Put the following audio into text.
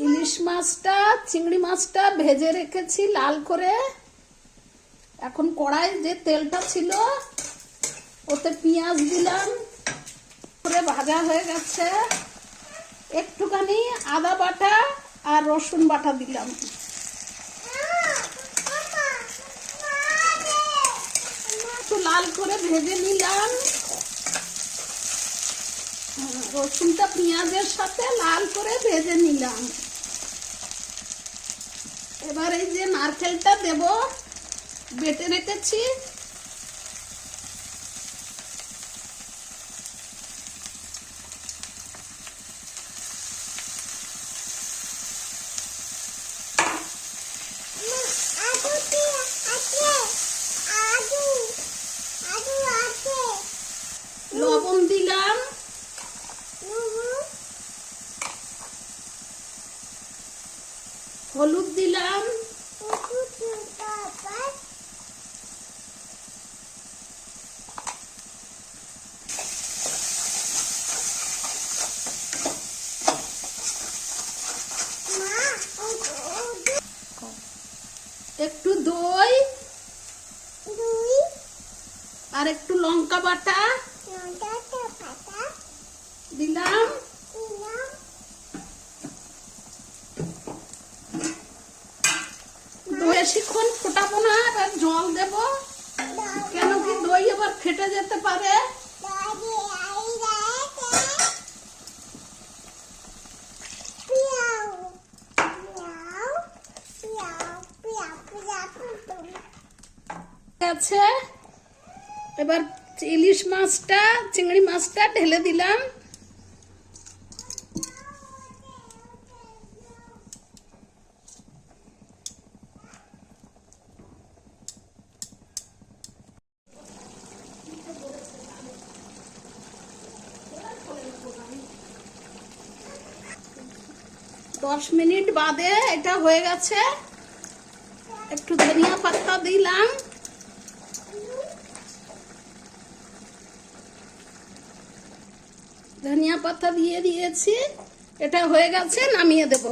ইলিশ মাছটা চিংড়ি মাছটা ভেজে রেখেছি লাল করে। এখন কড়াই যে তেলটা ছিল ওতে পেঁয়াজ দিলাম, করে ভাজা হয়ে গেছে। একটুখানি আদা বাটা আর রসুন বাটা দিলাম। একটু লাল করে ভেজে নিলাম। রসুনটা পেঁয়াজের সাথে লাল করে ভেজে নিলাম। এবার এই যে নারকেলটা দেব, বেটে রেখেছি। লবণ দিলাম, হলুদ দিলাম, একটু দই আর একটু লঙ্কা বাটা দিলাম। বেশিক্ষণ ফোটাবো না, এবার জল দেব, কেন কি দই আবার ফেটে যেতে পারে। আছে, এবার ইলিশ মাছটা চিংড়ি মাছটা ঢেলে দিলাম। দশ মিনিট বাদে এটা হয়ে গেছে। একটু ধনিয়া পাতা দিলাম। ধনিয়া পাতা দিয়ে দিয়েছি। এটা হয়ে গেছে, নামিয়ে দেব।